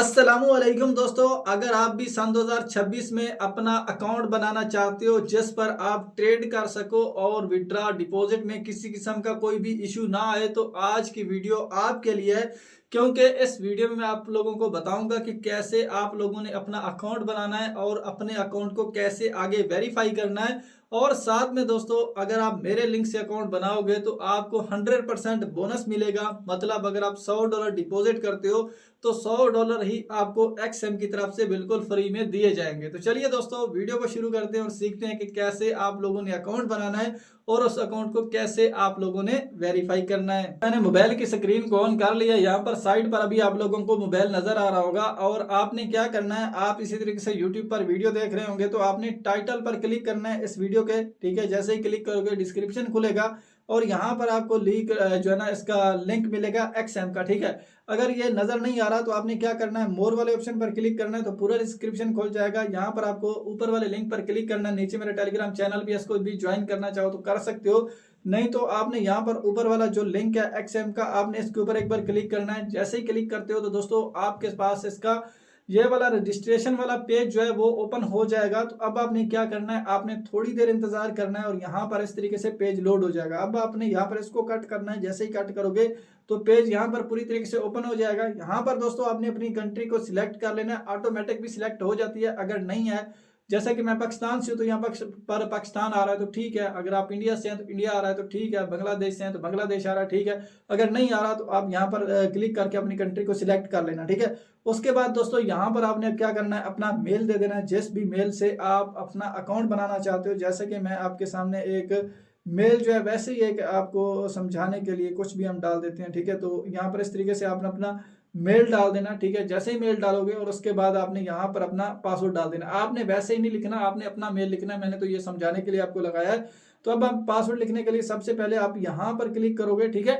अस्सलामुअलैकुम दोस्तों, अगर आप भी सन 2026 में अपना अकाउंट बनाना चाहते हो जिस पर आप ट्रेड कर सको और विड्रा डिपॉजिट में किसी किस्म का कोई भी इशू ना आए, तो आज की वीडियो आपके लिए है। क्योंकि इस वीडियो में मैं आप लोगों को बताऊंगा कि कैसे आप लोगों ने अपना अकाउंट बनाना है और अपने अकाउंट को कैसे आगे वेरीफाई करना है। और साथ में दोस्तों, अगर आप मेरे लिंक से अकाउंट बनाओगे तो आपको 100% बोनस मिलेगा। मतलब अगर आप $100 डिपॉजिट करते हो तो $100 ही आपको XM की तरफ से बिल्कुल फ्री में दिए जाएंगे। तो चलिए दोस्तों, वीडियो को शुरू करते हैं और सीखते हैं कि कैसे आप लोगों ने अकाउंट बनाना है और उस अकाउंट को कैसे आप लोगों ने वेरीफाई करना है। मैंने मोबाइल की स्क्रीन को ऑन कर लिया। यहाँ पर साइड पर अभी आप लोगों को मोबाइल नजर आ रहा होगा और आपने क्या करना है, आप इसी तरीके से यूट्यूब पर वीडियो देख रहे होंगे तो आपने टाइटल पर क्लिक करना है इस वीडियो के। ठीक है, जैसे ही क्लिक करोगे डिस्क्रिप्शन खुलेगा और यहाँ पर आपको लिंक जो है ना, इसका लिंक मिलेगा XM का। ठीक है, अगर ये नजर नहीं आ रहा तो आपने क्या करना है, मोर वाले ऑप्शन पर क्लिक करना है तो पूरा डिस्क्रिप्शन खुल जाएगा। यहाँ पर आपको ऊपर वाले लिंक पर क्लिक करना है। नीचे मेरा टेलीग्राम चैनल भी, इसको भी ज्वाइन करना चाहो तो कर सकते हो, नहीं तो आपने यहाँ पर ऊपर वाला जो लिंक है XM का, आपने इसके ऊपर एक बार क्लिक करना है। जैसे ही क्लिक करते हो तो दोस्तों आपके पास इसका ये वाला रजिस्ट्रेशन वाला पेज जो है वो ओपन हो जाएगा। तो अब आपने क्या करना है, आपने थोड़ी देर इंतजार करना है और यहाँ पर इस तरीके से पेज लोड हो जाएगा। अब आपने यहाँ पर इसको कट करना है। जैसे ही कट करोगे तो पेज यहाँ पर पूरी तरीके से ओपन हो जाएगा। यहाँ पर दोस्तों आपने अपनी कंट्री को सिलेक्ट कर लेना है। ऑटोमेटिक भी सिलेक्ट हो जाती है। अगर नहीं है, जैसा कि मैं पाकिस्तान से हूँ तो यहाँ पर पाकिस्तान आ रहा है तो ठीक है। अगर आप इंडिया से हैं तो इंडिया आ रहा है तो ठीक है। बांग्लादेश से हैं तो बांग्लादेश आ रहा है, ठीक है। अगर नहीं आ रहा तो आप यहाँ पर क्लिक करके अपनी कंट्री को सिलेक्ट कर लेना। ठीक है, उसके बाद दोस्तों यहाँ पर आपने क्या करना है, अपना मेल दे देना है जिस भी मेल से आप अपना अकाउंट बनाना चाहते हो। जैसे कि मैं आपके सामने एक मेल जो है वैसे ही एक आपको समझाने के लिए कुछ भी हम डाल देते हैं। ठीक है, तो यहाँ पर इस तरीके से आपने अपना मेल डाल देना। ठीक है, जैसे ही मेल डालोगे और उसके बाद आपने यहाँ पर अपना पासवर्ड डाल देना। आपने वैसे ही नहीं लिखना, आपने अपना मेल लिखना है। मैंने तो ये समझाने के लिए आपको लगाया है। तो अब आप पासवर्ड लिखने के लिए सबसे पहले आप यहाँ पर क्लिक करोगे। ठीक है,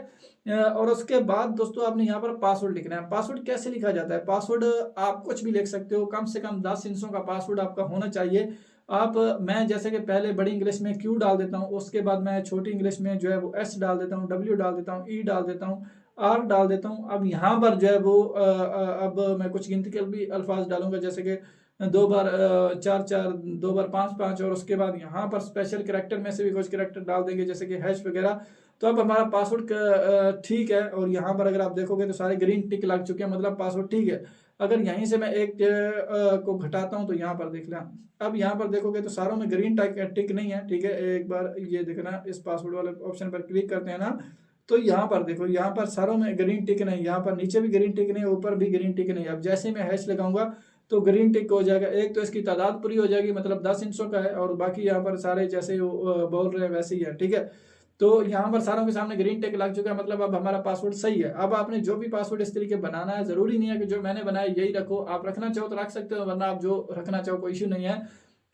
और उसके बाद दोस्तों आपने यहाँ पर पासवर्ड लिखना है। पासवर्ड कैसे लिखा जाता है, पासवर्ड आप कुछ भी लिख सकते हो, कम से कम 10 हिस्सों का पासवर्ड आपका होना चाहिए। आप मैं जैसे कि पहले बड़ी इंग्लिश में Q डाल देता हूँ, उसके बाद मैं छोटी इंग्लिश में जो है वो S डाल देता हूँ, W डाल देता हूँ, E डाल देता हूँ, R डाल देता हूँ। अब यहाँ पर जो है वो अब मैं कुछ गिनती के भी अल्फाज डालूंगा, जैसे कि 2 बार 4 4, 2 बार 5 5, और उसके बाद यहाँ पर स्पेशल कैरेक्टर में से भी कुछ कैरेक्टर डाल देंगे जैसे कि हैश वगैरह। तो अब हमारा पासवर्ड ठीक है। और यहाँ पर अगर आप देखोगे तो सारे ग्रीन टिक लग चुके हैं, मतलब पासवर्ड ठीक है। अगर यहीं से मैं एक को घटाता हूँ तो यहाँ पर देख लें, अब यहाँ पर देखोगे तो सारों में ग्रीन टिक नहीं है। ठीक है, एक बार ये देखना, इस पासवर्ड वाले ऑप्शन पर क्लिक करते हैं ना, तो यहाँ पर देखो, यहाँ पर सारों में ग्रीन टिक नहीं, यहाँ पर नीचे भी ग्रीन टिक नहीं, ऊपर भी ग्रीन टिक नहीं। अब जैसे मैं हैश लगाऊंगा तो ग्रीन टिक हो जाएगा। एक तो इसकी तादाद पूरी हो जाएगी, मतलब 10 इंचों का है, और बाकी यहाँ पर सारे जैसे बोल रहे हैं वैसे ही है। ठीक है, तो यहाँ पर सारों के सामने ग्रीन टिक लग चुका है, मतलब अब हमारा पासवर्ड सही है। अब आपने जो भी पासवर्ड इस तरीके बनाना है, जरूरी नहीं है कि जो मैंने बनाया यही रखो, आप रखना चाहो तो रख सकते हो, वरना आप जो रखना चाहो कोई इश्यू नहीं है।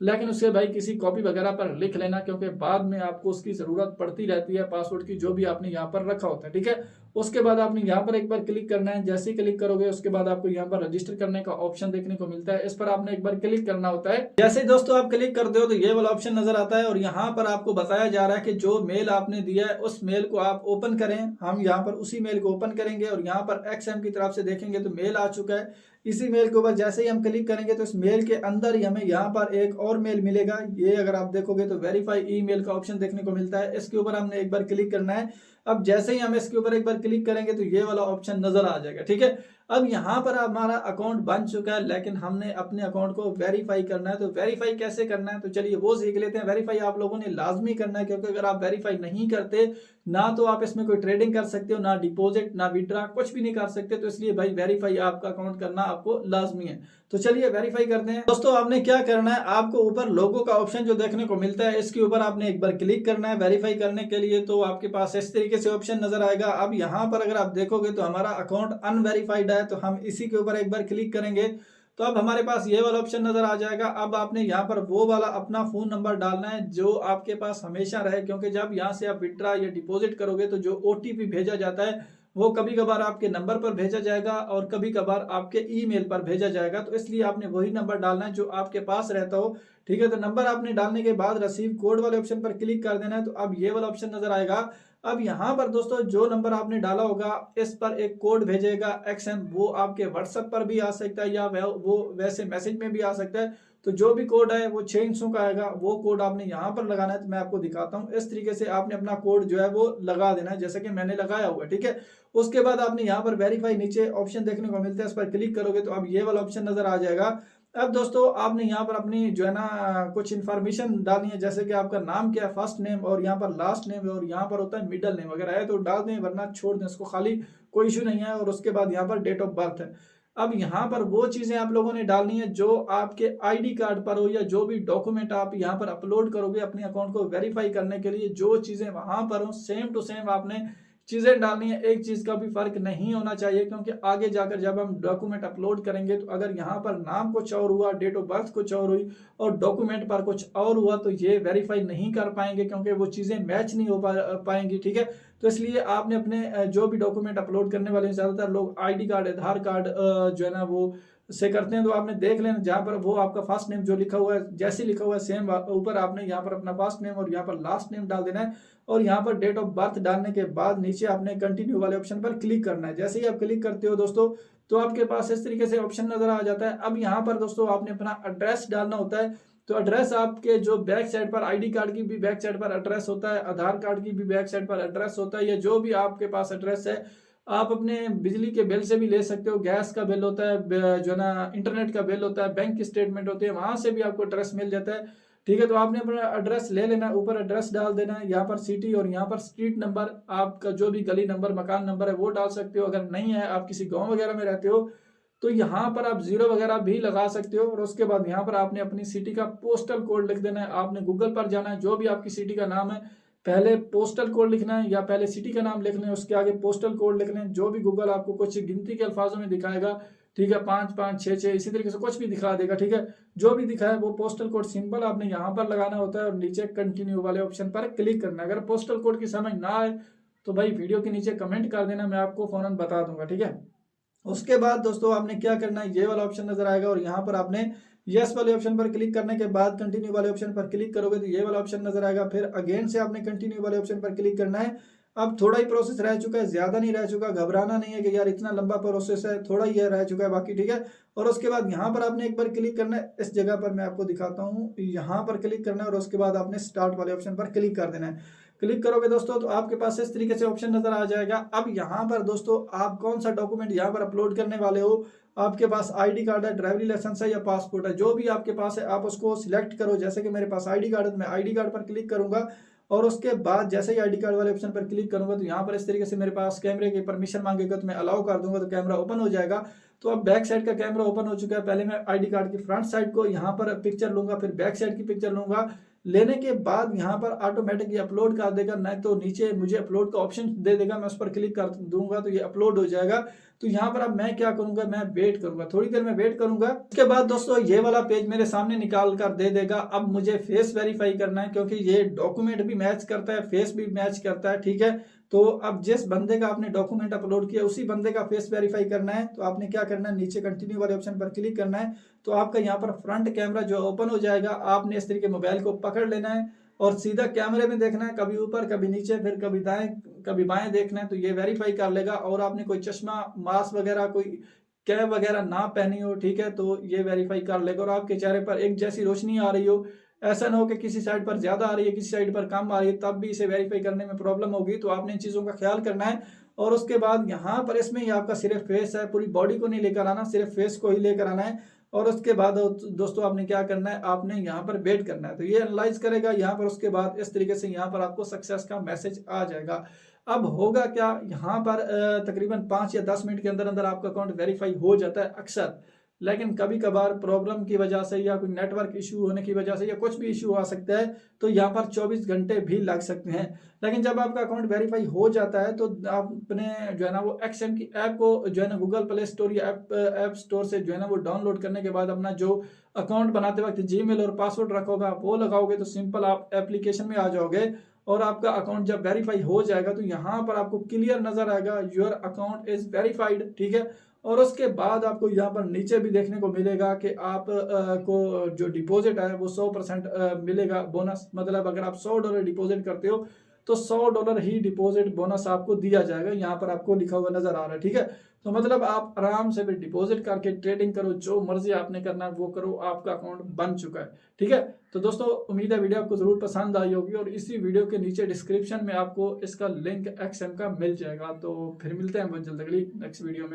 लेकिन उससे भाई किसी कॉपी वगैरह पर लिख लेना, क्योंकि बाद में आपको उसकी जरूरत पड़ती रहती है पासवर्ड की, जो भी आपने यहाँ पर रखा होता है। ठीक है, उसके बाद आपने यहाँ पर एक बार क्लिक करना है। जैसे ही क्लिक करोगे उसके बाद आपको यहाँ पर रजिस्टर करने का ऑप्शन देखने को मिलता है, इस पर आपने एक बार क्लिक करना होता है। जैसे ही दोस्तों आप क्लिक करते हो तो ये वाला ऑप्शन नजर आता है और यहाँ पर आपको बताया जा रहा है कि जो मेल आपने दिया है उस मेल को आप ओपन करें। हम यहाँ पर उसी मेल को ओपन करेंगे और यहाँ पर XM की तरफ से देखेंगे तो मेल आ चुका है। इसी मेल के ऊपर जैसे ही हम क्लिक करेंगे तो इस मेल के अंदर ही हमें यहाँ पर एक और मेल मिलेगा। ये अगर आप देखोगे तो वेरीफाई ईमेल का ऑप्शन देखने को मिलता है, इसके ऊपर हमने एक बार क्लिक करना है। अब जैसे ही हम इसके ऊपर एक बार क्लिक करेंगे तो ये वाला ऑप्शन नजर आ जाएगा। ठीक है, अब यहाँ पर हमारा अकाउंट बन चुका है, लेकिन हमने अपने अकाउंट को वेरीफाई करना है। तो वेरीफाई कैसे करना है, तो चलिए वो सीख लेते हैं। वेरीफाई आप लोगों ने लाजमी करना है, क्योंकि अगर आप वेरीफाई नहीं करते ना तो आप इसमें कोई ट्रेडिंग कर सकते हो, ना डिपॉजिट ना विड्रा, कुछ भी नहीं कर सकते। तो इसलिए भाई वेरीफाई आपका अकाउंट करना आपको लाजमी है। तो चलिए वेरीफाई करते हैं। दोस्तों आपने क्या करना है, आपको ऊपर लोगो का ऑप्शन जो देखने को मिलता है इसके ऊपर आपने एक बार क्लिक करना है वेरीफाई करने के लिए। तो आपके पास इस तरीके से ऑप्शन नजर आएगा। अब यहाँ पर अगर आप देखोगे तो हमारा अकाउंट अनवेरीफाइड है, तो हम इसी के ऊपर एक बार क्लिक करेंगे तो अब हमारे पास ये वाला ऑप्शन नजर आ जाएगा। अब आपने यहाँ पर वो वाला अपना फोन नंबर डालना है जो आपके पास हमेशा रहे, क्योंकि जब यहाँ से आप विड्रा या डिपॉजिट करोगे तो जो OTP भेजा जाता है वो कभी कभार आपके नंबर पर भेजा जाएगा और कभी कभार आपके ईमेल पर भेजा जाएगा। तो इसलिए आपने वही नंबर डालना है जो आपके पास रहता हो। ठीक है, तो नंबर आपने डालने के बाद रिसीव कोड वाले ऑप्शन पर क्लिक कर देना है। तो अब ये वाला ऑप्शन नजर आएगा। अब यहाँ पर दोस्तों जो नंबर आपने डाला होगा इस पर एक कोड भेजेगा XM, वो आपके व्हाट्सएप पर भी आ सकता है या वो वैसे मैसेज में भी आ सकता है। तो जो भी कोड है वो 6 अंकों का आएगा, वो कोड आपने यहाँ पर लगाना है। तो मैं आपको दिखाता हूँ, इस तरीके से आपने अपना कोड जो है वो लगा देना है, जैसे कि मैंने लगाया हुआ है, ठीक है। उसके बाद आपने यहाँ पर वेरीफाई नीचे ऑप्शन देखने को मिलता है, इस पर क्लिक करोगे तो अब ये वाला ऑप्शन नजर आ जाएगा। अब दोस्तों आपने यहाँ पर अपनी जो है ना कुछ इन्फॉर्मेशन डालनी है, जैसे कि आपका नाम क्या है, फर्स्ट नेम, और यहाँ पर लास्ट नेम, और यहाँ पर होता है मिडल नेम, अगर है तो डाल दें वरना छोड़ दें इसको खाली, कोई इशू नहीं है। और उसके बाद यहाँ पर डेट ऑफ बर्थ है। अब यहाँ पर वो चीजें आप लोगों ने डालनी है जो आपके आईडी कार्ड पर हो, या जो भी डॉक्यूमेंट आप यहाँ पर अपलोड करोगे अपने अकाउंट को वेरीफाई करने के लिए, जो चीजें वहां पर हो सेम टू सेम आपने चीजें डालनी है। एक चीज का भी फर्क नहीं होना चाहिए, क्योंकि आगे जाकर जब हम डॉक्यूमेंट अपलोड करेंगे तो अगर यहाँ पर नाम कुछ और हुआ, डेट ऑफ बर्थ कुछ और हुई और डॉक्यूमेंट पर कुछ और हुआ, तो ये वेरीफाई नहीं कर पाएंगे, क्योंकि वो चीजें मैच नहीं हो पाएंगी, ठीक है। तो इसलिए आपने अपने जो भी डॉक्यूमेंट अपलोड करने वाले, ज्यादातर लोग आईडी कार्ड, आधार कार्ड जो है ना वो से करते हैं, तो आपने देख लेना जहाँ पर वो आपका फर्स्ट नेम जो लिखा हुआ है, जैसे लिखा हुआ है सेम ऊपर आपने यहाँ पर अपना फर्स्ट नेम और यहाँ पर लास्ट नेम डाल देना है। और यहाँ पर डेट ऑफ बर्थ डालने के बाद नीचे आपने कंटिन्यू वाले ऑप्शन पर क्लिक करना है। जैसे ही आप क्लिक करते हो दोस्तों, तो आपके पास इस तरीके से ऑप्शन नजर आ जाता है। अब यहाँ पर दोस्तों आपने अपना एड्रेस डालना होता है। तो एड्रेस आपके जो बैक साइड पर, आईडी कार्ड की भी बैक साइड पर एड्रेस होता है, आधार कार्ड की भी बैक साइड पर एड्रेस होता है, या जो भी आपके पास एड्रेस है। आप अपने बिजली के बिल से भी ले सकते हो, गैस का बिल होता है, जो है ना इंटरनेट का बिल होता है, बैंक की स्टेटमेंट होती है, वहां से भी आपको एड्रेस मिल जाता है, ठीक है। तो आपने अपना एड्रेस ले लेना है, ऊपर एड्रेस डाल देना है, यहाँ पर सिटी और यहाँ पर स्ट्रीट नंबर, आपका जो भी गली नंबर, मकान नंबर है वो डाल सकते हो। अगर नहीं है, आप किसी गांव वगैरह में रहते हो, तो यहाँ पर आप 0 वगैरह भी लगा सकते हो। और उसके बाद यहाँ पर आपने अपनी सिटी का पोस्टल कोड लिख देना है। आपने गूगल पर जाना है, जो भी आपकी सिटी का नाम है पहले पोस्टल कोड लिखना है, या पहले सिटी का नाम लिखना है उसके आगे पोस्टल कोड लिखना है, जो भी गूगल आपको कुछ गिनती के अल्फाजों में दिखाएगा, ठीक है, 5 5 6 6 इसी तरीके से कुछ भी दिखा देगा, ठीक है। जो भी दिखा है वो पोस्टल कोड सिंपल आपने यहाँ पर लगाना होता है और नीचे कंटिन्यू वाले ऑप्शन पर क्लिक करना है। अगर पोस्टल कोड की समझ ना आए तो भाई वीडियो के नीचे कमेंट कर देना, मैं आपको फौरन बता दूंगा, ठीक है। उसके बाद दोस्तों आपने क्या करना है, ये वाला ऑप्शन नजर आएगा और यहाँ पर आपने यस वाले ऑप्शन पर क्लिक करने के बाद कंटिन्यू वाले ऑप्शन पर क्लिक करोगे तो ये वाला ऑप्शन नजर आएगा। फिर अगेन से आपने कंटिन्यू वाले ऑप्शन पर क्लिक करना है। अब थोड़ा ही प्रोसेस रह चुका है, ज्यादा नहीं रह चुका, घबराना नहीं है कि यार इतना लंबा प्रोसेस है, थोड़ा ही रह चुका है बाकी, ठीक है। और उसके बाद यहाँ पर आपने एक बार क्लिक करना है, इस जगह पर मैं आपको दिखाता हूँ, यहाँ पर क्लिक करना है और उसके बाद आपने स्टार्ट वाले ऑप्शन पर क्लिक कर देना है। क्लिक करोगे दोस्तों तो आपके पास इस तरीके से ऑप्शन नजर आ जाएगा। अब यहाँ पर दोस्तों आप कौन सा डॉक्यूमेंट यहाँ पर अपलोड करने वाले हो, आपके पास आईडी कार्ड है, ड्राइवरी लाइसेंस है या पासपोर्ट है, जो भी आपके पास है आप उसको सिलेक्ट करो। जैसे कि मेरे पास आईडी कार्ड है तो मैं आईडी कार्ड पर क्लिक करूंगा और उसके बाद जैसे ही आईडी कार्ड वाले ऑप्शन पर क्लिक करूंगा तो यहाँ पर इस तरीके से मेरे पास कैमरे की परमिशन मांगेगा, तो मैं अलाउ कर दूंगा तो कैमरा ओपन हो जाएगा। तो अब बैक साइड का कैमरा ओपन हो चुका है। पहले मैं आईडी कार्ड की फ्रंट साइड को यहाँ पर पिक्चर लूंगा, फिर बैक साइड की पिक्चर लूंगा। लेने के बाद यहाँ पर ऑटोमेटिक ये अपलोड कर देगा, नहीं तो नीचे मुझे अपलोड का ऑप्शन दे देगा, मैं उस पर क्लिक कर दूंगा तो ये अपलोड हो जाएगा। तो यहाँ पर अब मैं क्या करूंगा, मैं वेट करूंगा, थोड़ी देर में वेट करूंगा। उसके बाद दोस्तों ये वाला पेज मेरे सामने निकाल कर दे देगा। अब मुझे फेस वेरीफाई करना है, क्योंकि ये डॉक्यूमेंट भी मैच करता है, फेस भी मैच करता है, ठीक है। तो अब जिस बंदे का आपने डॉक्यूमेंट अपलोड किया उसी बंदे का फेस वेरीफाई करना है। तो आपने क्या करना है, नीचे कंटिन्यू वाले ऑप्शन पर क्लिक करना है। तो आपका यहाँ पर फ्रंट कैमरा जो ओपन हो जाएगा, आपने इस तरीके मोबाइल को पकड़ लेना है और सीधा कैमरे में देखना है, कभी ऊपर कभी नीचे, फिर कभी दाएं कभी बाएं देखना है। तो ये वेरीफाई कर लेगा। और आपने कोई चश्मा, मास्क वगैरह, कोई कैप वगैरह ना पहनी हो, ठीक है, तो ये वेरीफाई कर लेगा। और आपके चेहरे पर एक जैसी रोशनी आ रही हो, ऐसा ना हो कि किसी साइड पर ज्यादा आ रही है किसी साइड पर कम आ रही है, तब भी इसे वेरीफाई करने में प्रॉब्लम होगी। तो आपने इन चीजों का ख्याल करना है। और उसके बाद यहाँ पर इसमें ही आपका सिर्फ फेस है, पूरी बॉडी को नहीं लेकर आना, सिर्फ फेस को ही लेकर आना है। और उसके बाद दोस्तों आपने क्या करना है, आपने यहाँ पर वेट करना है। तो ये एनालाइज करेगा यहाँ पर, उसके बाद इस तरीके से यहाँ पर आपको सक्सेस का मैसेज आ जाएगा। अब होगा क्या, यहाँ पर तकरीबन 5 या 10 मिनट के अंदर अंदर आपका अकाउंट वेरीफाई हो जाता है अक्सर। लेकिन कभी कभार प्रॉब्लम की वजह से या कोई नेटवर्क इशू होने की वजह से या कुछ भी इशू आ सकता है, तो यहाँ पर 24 घंटे भी लग सकते हैं। लेकिन जब आपका अकाउंट वेरीफाई हो जाता है तो आप अपने जो है ना वो XM की ऐप को जो है ना गूगल प्ले स्टोर या ऐप स्टोर से जो है ना वो डाउनलोड करने के बाद अपना जो अकाउंट बनाते वक्त जीमेल और पासवर्ड रखोगा वो लगाओगे, तो सिंपल आप एप्लीकेशन में आ जाओगे और आपका अकाउंट जब वेरीफाई हो जाएगा तो यहाँ पर आपको क्लियर नजर आएगा योर अकाउंट इज वेरीफाइड, ठीक है। और उसके बाद आपको यहाँ पर नीचे भी देखने को मिलेगा कि आप को जो डिपॉजिट है वो 100% मिलेगा बोनस। मतलब अगर आप $100 डिपॉजिट करते हो तो $100 ही डिपॉजिट बोनस आपको दिया जाएगा। यहाँ पर आपको लिखा हुआ नजर आ रहा है, ठीक है। तो मतलब आप आराम से भी डिपॉजिट करके ट्रेडिंग करो, जो मर्जी आपने करना है वो करो, आपका अकाउंट बन चुका है, ठीक है। तो दोस्तों उम्मीद है वीडियो आपको जरूर पसंद आई होगी, और इसी वीडियो के नीचे डिस्क्रिप्शन में आपको इसका लिंक XM का मिल जाएगा। तो फिर मिलते हैं बहुत जल्द अगली नेक्स्ट वीडियो में।